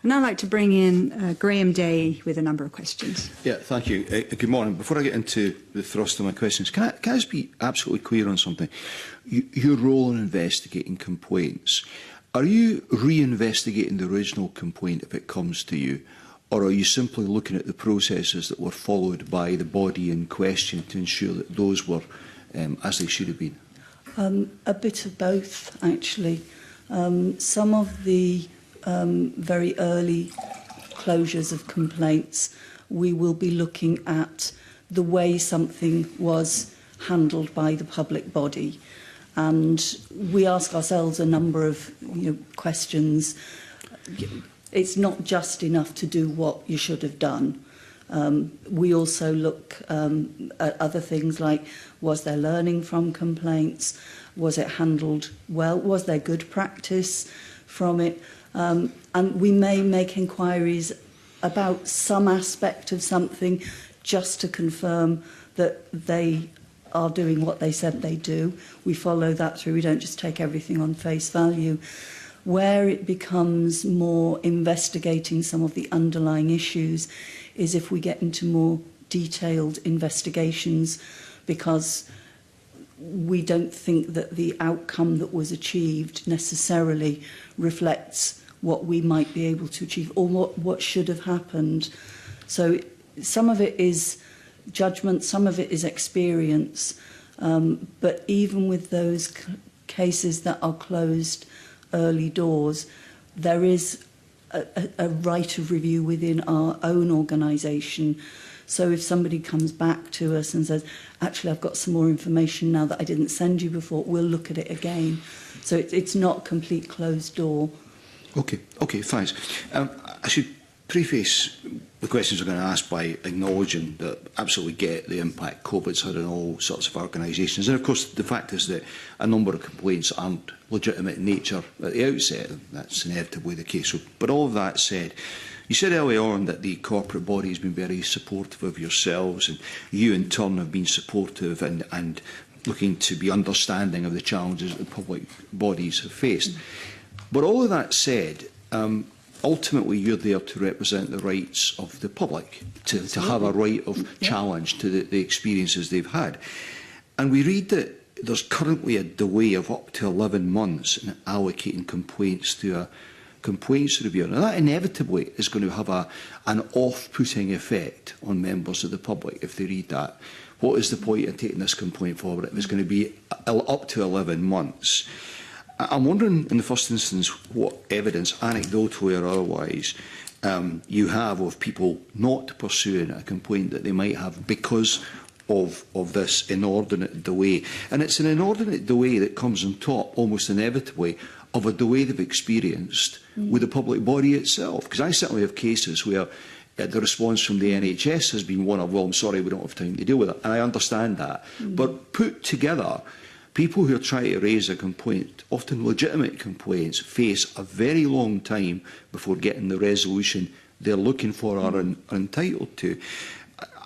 I'd now like to bring in Graham Day with a number of questions. Yeah, thank you. Good morning. Before I get into the thrust of my questions, can I just be absolutely clear on something? Your role in investigating complaints, are you re-investigating the original complaint if it comes to you, or are you simply looking at the processes that were followed by the body in question to ensure that those were as they should have been? A bit of both, actually. Some of the very early closures of complaints, we will be looking at the way something was handled by the public body. And we ask ourselves a number of questions. It's not just enough to do what you should have done. We also look at other things like, was there learning from complaints? Was it handled well? Was there good practice from it? And we may make inquiries about some aspect of something just to confirm that they are doing what they said they do. We follow that through. We don't just take everything on face value. Where it becomes more investigating some of the underlying issues is if we get into more detailed investigations, because we don't think that the outcome that was achieved necessarily reflects what we might be able to achieve or what should have happened. So some of it is judgment, some of it is experience, but even with those cases that are closed early doors, there is a right of review within our own organisation. So if somebody comes back to us and says, actually, I've got some more information now that I didn't send you before, we'll look at it again. So it's not a complete closed door. Okay, thanks. I should preface the questions I'm going to ask by acknowledging that I absolutely get the impact COVID's had on all sorts of organisations. And of course, the fact is that a number of complaints aren't legitimate in nature at the outset. That's inevitably the case. But all of that said, you said earlier on that the corporate body has been very supportive of yourselves, and you in turn have been supportive and looking to be understanding of the challenges that the public bodies have faced. But all of that said, ultimately you're there to represent the rights of the public, to have a right of challenge to the experiences they've had. And we read that there's currently a delay of up to 11 months in allocating complaints to a complaints reviewer. Now that inevitably is going to have an off-putting effect on members of the public if they read that. What is the point of taking this complaint forward if it's going to be up to 11 months? I'm wondering, in the first instance, what evidence, anecdotally or otherwise, you have of people not pursuing a complaint that they might have because of this inordinate delay. And it's an inordinate delay that comes on top, almost inevitably, of a delay they've experienced with the public body itself. Because I certainly have cases where the response from the NHS has been one of, well, I'm sorry, we don't have time to deal with it. And I understand that. But put together, people who are trying to raise a complaint, often legitimate complaints, face a very long time before getting the resolution they're looking for or are entitled to.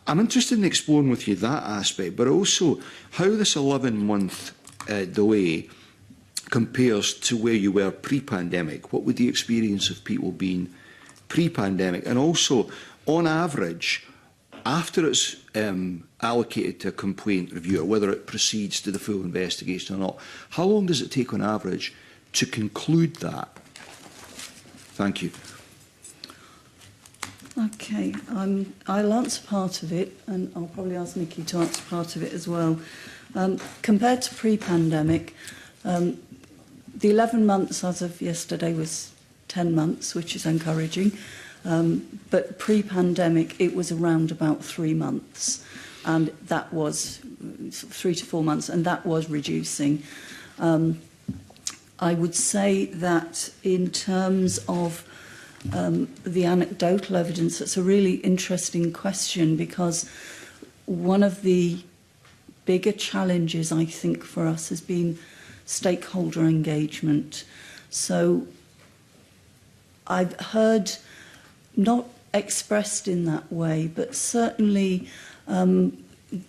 I'm interested in exploring with you that aspect, but also how this 11-month delay compares to where you were pre-pandemic. What would the experience of people been pre-pandemic? And also, on average, after it's allocated to a complaint reviewer, whether it proceeds to the full investigation or not, how long does it take on average to conclude that? Thank you. Okay, I'll answer part of it, and I'll probably ask Nikki to answer part of it as well. Compared to pre-pandemic, the 11 months as of yesterday was 10 months, which is encouraging. But pre-pandemic, it was around about 3 months, and that was 3 to 4 months, and that was reducing. I would say that in terms of the anecdotal evidence, it's a really interesting question, because one of the bigger challenges, I think, for us has been stakeholder engagement. So I've heard, not expressed in that way, but certainly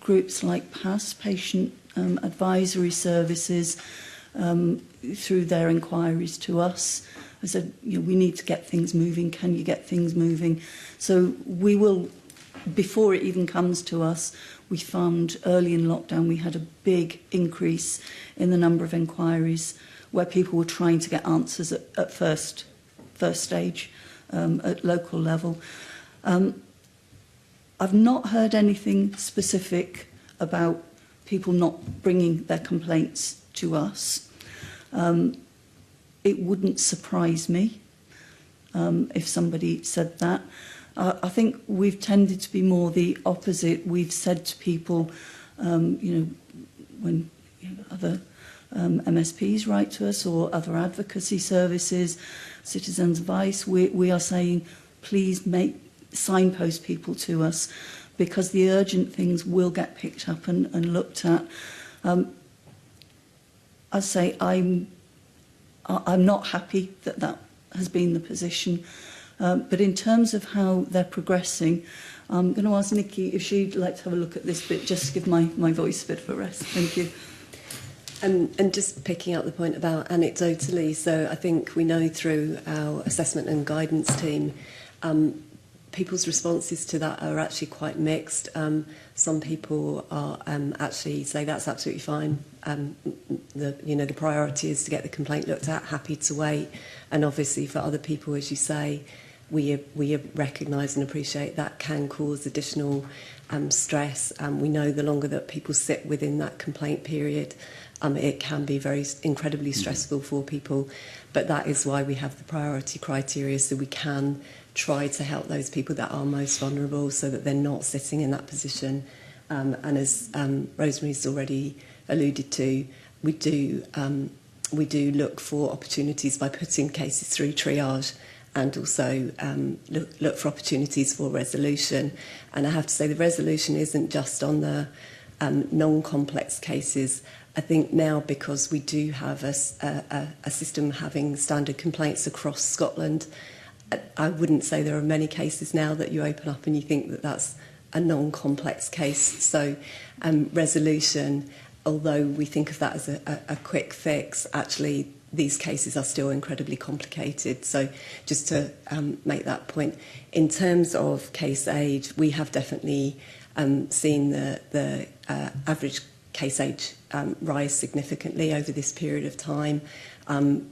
groups like PASS, Patient Advisory Services, through their inquiries to us, I said, we need to get things moving. Can you get things moving? So we will, before it even comes to us, we found early in lockdown we had a big increase in the number of inquiries where people were trying to get answers at first stage, at local level. I've not heard anything specific about people not bringing their complaints to us. It wouldn't surprise me if somebody said that. I think we've tended to be more the opposite. We've said to people, when other MSPs write to us or other advocacy services, Citizens Advice, we are saying, please signpost people to us, because the urgent things will get picked up and looked at. I say I'm not happy that has been the position. But in terms of how they're progressing, I'm going to ask Nikki if she'd like to have a look at this bit, just to give my voice a bit of a rest. Thank you. And just picking up the point about anecdotally, so I think we know through our assessment and guidance team, people's responses to that are actually quite mixed. Some people are actually say that's absolutely fine. The priority is to get the complaint looked at, happy to wait. And obviously for other people, as you say, we recognise and appreciate that can cause additional stress. We know the longer that people sit within that complaint period, it can be incredibly stressful for people. But that is why we have the priority criteria, so we can try to help those people that are most vulnerable so that they're not sitting in that position. And as Rosemary's already alluded to, we do look for opportunities by putting cases through triage, and also look for opportunities for resolution. And I have to say the resolution isn't just on the non-complex cases. I think now, because we do have a system having standard complaints across Scotland, I wouldn't say there are many cases now that you open up and you think that that's a non-complex case. So resolution, although we think of that as a quick fix, actually these cases are still incredibly complicated. So just to make that point, in terms of case age, we have definitely seen the average case age rise significantly over this period of time.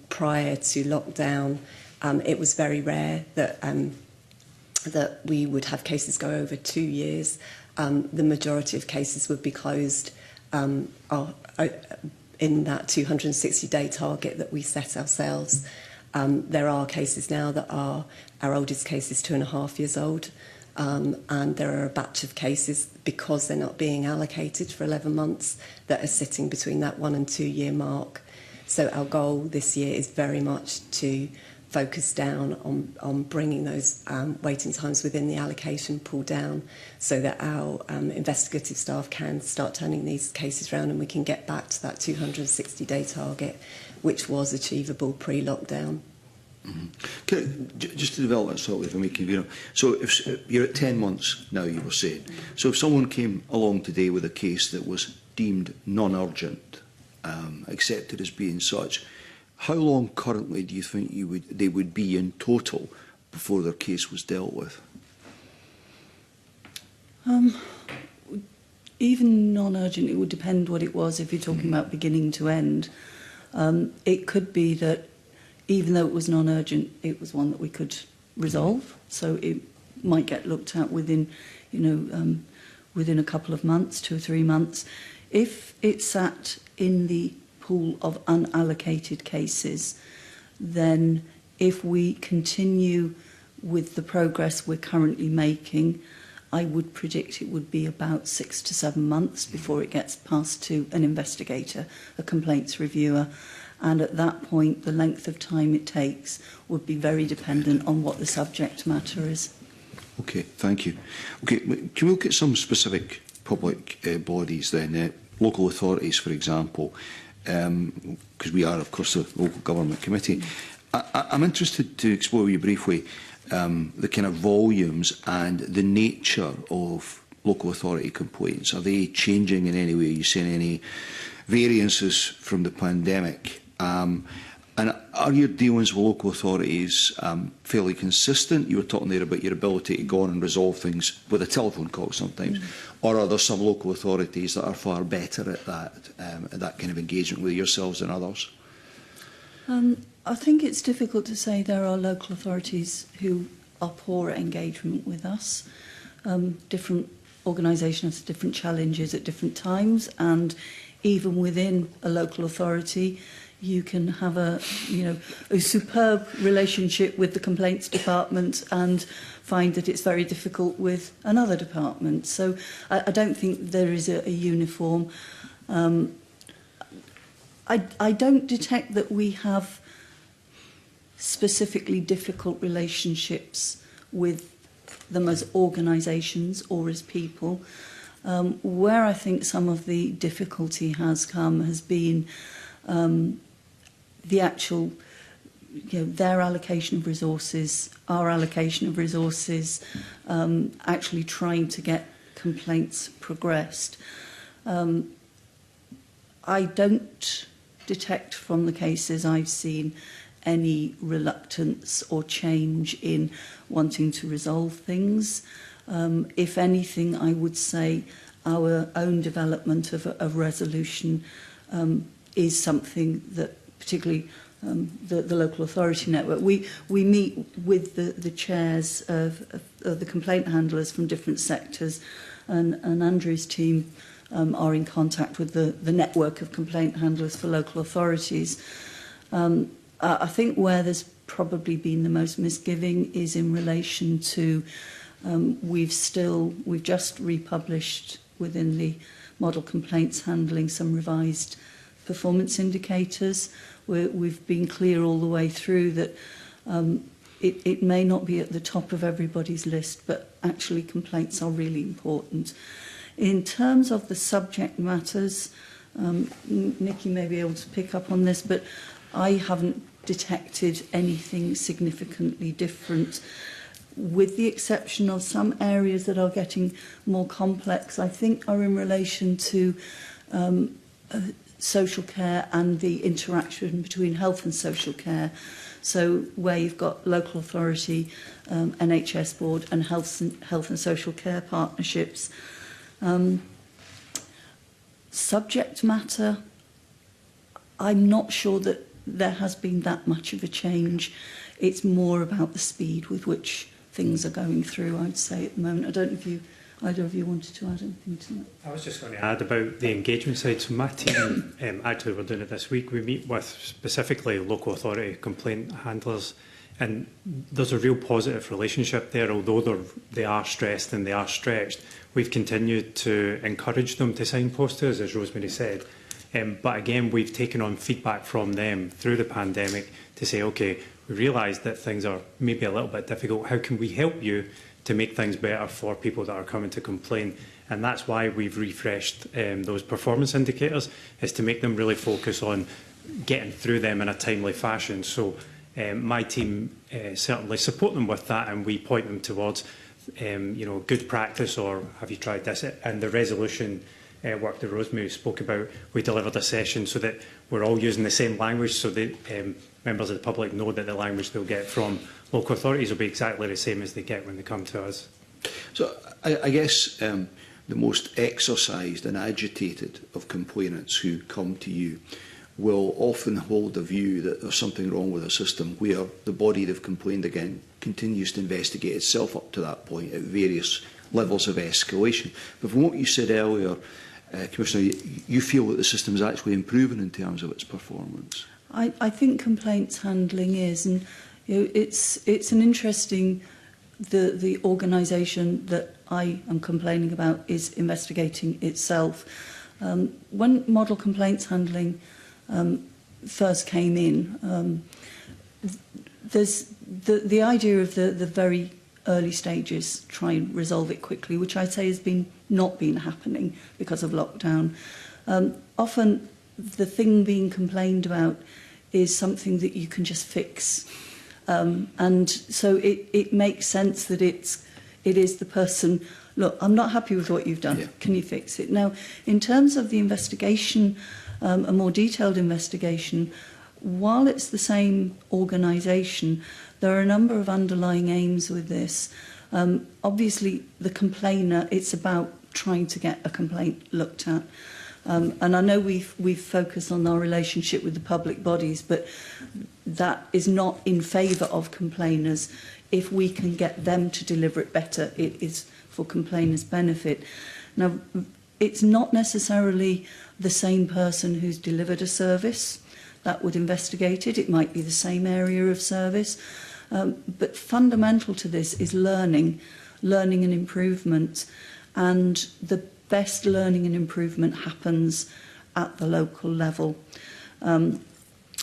Prior to lockdown, it was very rare that we would have cases go over 2 years. The majority of cases would be closed in that 260-day target that we set ourselves. There are cases now that are, our oldest case is 2.5 years old, and there are a batch of cases, because they're not being allocated for 11 months, that are sitting between that 1 and 2 year mark. So our goal this year is very much to focus down on bringing those waiting times within the allocation pool down, so that our investigative staff can start turning these cases around and we can get back to that 260-day target, which was achievable pre-lockdown. Mm-hmm. Just to develop that slightly, if I may, so if you're at 10 months now, you were saying, so if someone came along today with a case that was deemed non-urgent, accepted as being such, how long currently do you think they would be in total before their case was dealt with? Even non-urgent, it would depend what it was. If you're talking about beginning to end, it could be that even though it was non-urgent, it was one that we could resolve. So it might get looked at within a couple of months, 2 or 3 months. If it sat in the pool of unallocated cases, then if we continue with the progress we're currently making, I would predict it would be about 6 to 7 months before it gets passed to an investigator, a complaints reviewer. And at that point, the length of time it takes would be very dependent on what the subject matter is. Okay, thank you. Okay, can we look at some specific public bodies then? Local authorities, for example, because we are, of course, the Local Government Committee. I'm interested to explore with you briefly the kind of volumes and the nature of local authority complaints. Are they changing in any way? Are you seeing any variances from the pandemic? And are your dealings with local authorities fairly consistent? You were talking there about your ability to go on and resolve things with a telephone call sometimes. Or are there some local authorities that are far better at that kind of engagement with yourselves than others? I think it's difficult to say there are local authorities who are poor at engagement with us. Different organisations have different challenges at different times, and even within a local authority, you can have a superb relationship with the complaints department and find that it's very difficult with another department. So I don't think there is a uniform. I don't detect that we have specifically difficult relationships with them as organisations or as people. Where I think some of the difficulty has come has been the actual, their allocation of resources, our allocation of resources, actually trying to get complaints progressed. I don't detect from the cases I've seen any reluctance or change in wanting to resolve things. If anything, I would say our own development of a resolution is something that particularly the local authority network, we meet with the chairs of the complaint handlers from different sectors, and Andrew's team are in contact with the network of complaint handlers for local authorities. I think where there's probably been the most misgiving is in relation to we've just republished within the model complaints handling some revised performance indicators. We've been clear all the way through that it may not be at the top of everybody's list, but actually complaints are really important. In terms of the subject matters, Nikki may be able to pick up on this, but I haven't detected anything significantly different, with the exception of some areas that are getting more complex, I think are in relation to social care and the interaction between health and social care. So where you've got local authority, NHS board and health and social care partnerships. Subject matter, I'm not sure that there has been that much of a change. It's more about the speed with which things are going through, I'd say, at the moment. I don't know if either of you wanted to add anything to that. I was just going to add about the engagement side. So my team, actually we're doing it this week, we meet with specifically local authority complaint handlers, and there's a real positive relationship there. Although they are stressed and they are stretched, we've continued to encourage them to signpost to us, as Rosemary said. But again, we've taken on feedback from them through the pandemic to say, okay, we realise that things are maybe a little bit difficult. How can we help you to make things better for people that are coming to complain? And that's why we've refreshed those performance indicators, is to make them really focus on getting through them in a timely fashion. So my team certainly support them with that, and we point them towards good practice, or have you tried this? And the resolution work that Rosemary spoke about, we delivered a session so that we're all using the same language, so that members of the public know that the language they'll get from local authorities will be exactly the same as they get when they come to us. So I guess the most exercised and agitated of complainants who come to you will often hold a view that there's something wrong with the system, where the body they've complained against continues to investigate itself up to that point at various levels of escalation. But from what you said earlier, Commissioner, you feel that the system is actually improving in terms of its performance. I think complaints handling is, and it's an interesting. The organisation that I am complaining about is investigating itself. When model complaints handling first came in, there's the idea of the very early stages, try and resolve it quickly, which I'd say has not been happening because of lockdown. Often the thing being complained about is something that you can just fix. And so it makes sense that it is the person, look, I'm not happy with what you've done, yeah. Can you fix it? Now, in terms of the investigation, a more detailed investigation, while it's the same organisation, there are a number of underlying aims with this. Obviously, the complainer, it's about trying to get a complaint looked at. And I know we've focused on our relationship with the public bodies, but that is not in favour of complainers. If we can get them to deliver it better, it is for complainers' benefit. Now, it's not necessarily the same person who's delivered a service that would investigate it. It might be the same area of service. But fundamental to this is learning and improvement. And the best learning and improvement happens at the local level,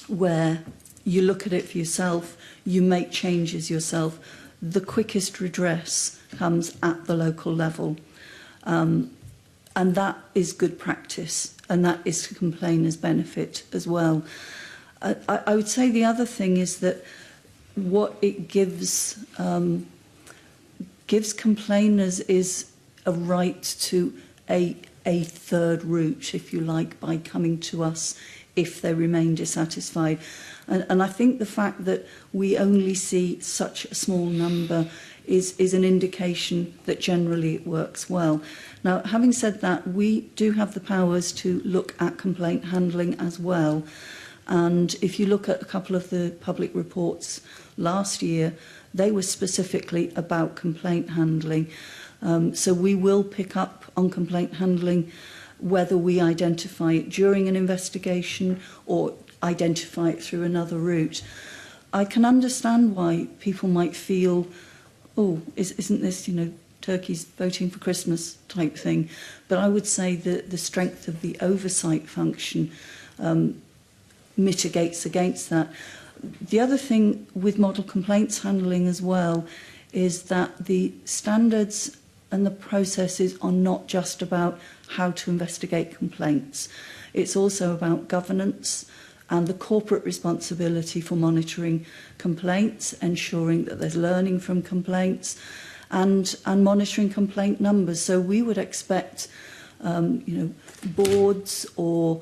where you look at it for yourself, you make changes yourself. The quickest redress comes at the local level. And that is good practice, and that is to complainers' benefit as well. I would say the other thing is that what it gives complainers is a right to a third route, if you like, by coming to us if they remain dissatisfied. And I think the fact that we only see such a small number is an indication that generally it works well. Now, having said that, we do have the powers to look at complaint handling as well. And if you look at a couple of the public reports last year, they were specifically about complaint handling. So we will pick up on complaint handling, whether we identify it during an investigation or identify it through another route. I can understand why people might feel, oh, isn't this, turkeys voting for Christmas type thing? But I would say that the strength of the oversight function mitigates against that. The other thing with model complaints handling as well is that the standards and the processes are not just about how to investigate complaints. It's also about governance and the corporate responsibility for monitoring complaints, ensuring that there's learning from complaints, and monitoring complaint numbers. So we would expect boards or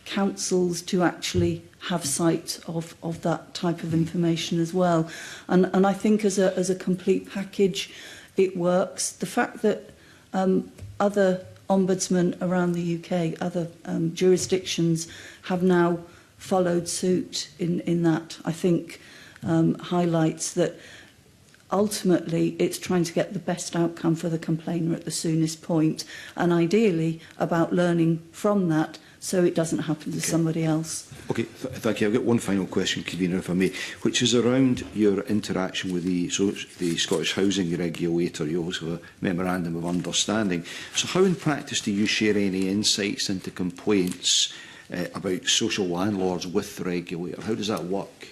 councils to actually have sight of that type of information as well. And I think as a complete package, it works. The fact that other ombudsmen around the UK, other jurisdictions, have now followed suit in that, I think highlights that ultimately it's trying to get the best outcome for the complainer at the soonest point, and ideally about learning from that so it doesn't happen to somebody else. Okay, thank you. I've got one final question, Convener, if I may, which is around your interaction with the Scottish Housing Regulator. You also have a memorandum of understanding. So how in practice do you share any insights into complaints about social landlords with the regulator? How does that work?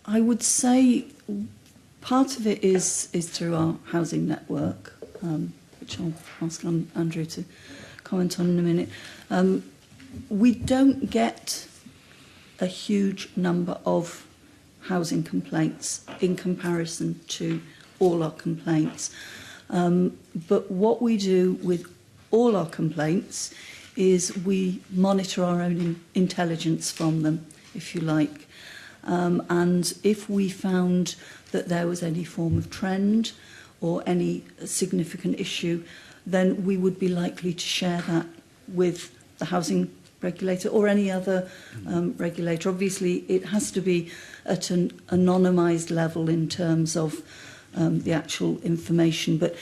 I would say part of it is through our housing network, which I'll ask Andrew to comment on in a minute. We don't get a huge number of housing complaints in comparison to all our complaints. But what we do with all our complaints is we monitor our own intelligence from them, if you like. And if we found that there was any form of trend or any significant issue, then we would be likely to share that with the housing regulator or any other regulator. Obviously, it has to be at an anonymised level in terms of the actual information. But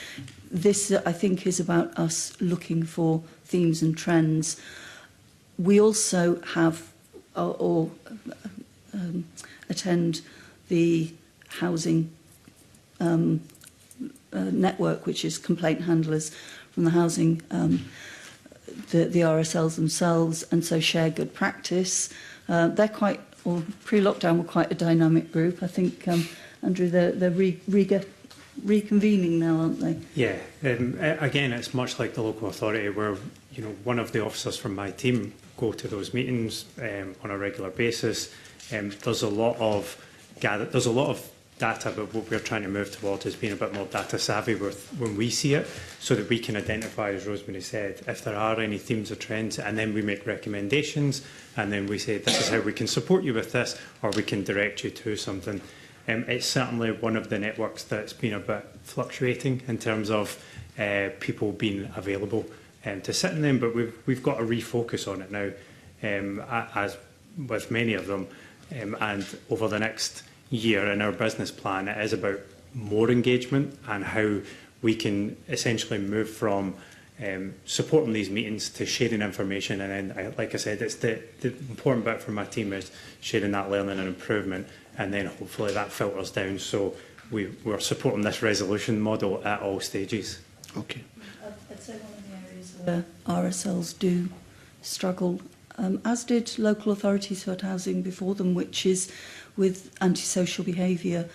this, I think, is about us looking for themes and trends. We also have attend the housing network, which is complaint handlers from the housing, the RSLs themselves, and so share good practice. They're quite, or pre-lockdown, were quite a dynamic group. I think, Andrew, they're reconvening now, aren't they? Yeah. Again, it's much like the local authority, where one of the officers from my team go to those meetings on a regular basis. There's a lot of data, but what we're trying to move towards is being a bit more data savvy when we see it, so that we can identify, as Rosemary said, if there are any themes or trends, and then we make recommendations, and then we say, this is how we can support you with this, or we can direct you to something. It's certainly one of the networks that's been a bit fluctuating in terms of people being available to sit in them, but we've got to refocus on it now, as with many of them, and over the next year in our business plan, it is about more engagement and how we can essentially move from supporting these meetings to sharing information. And then, like I said, it's the important bit for my team is sharing that learning and improvement, and then hopefully that filters down, so we're supporting this resolution model at all stages. Okay. I'd say one of the areas where RSLs do struggle, as did local authorities who had housing before them, which is with antisocial behaviour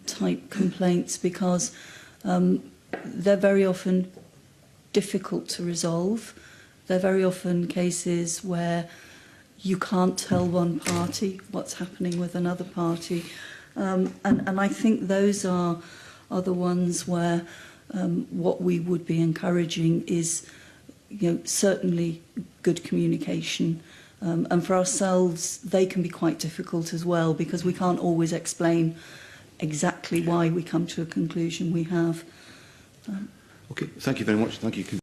type complaints, because they're very often difficult to resolve. They're very often cases where you can't tell one party what's happening with another party. And I think those are the ones where what we would be encouraging is, certainly good communication. And for ourselves, they can be quite difficult as well, because we can't always explain exactly why we come to a conclusion we have. Okay, thank you very much. Thank you.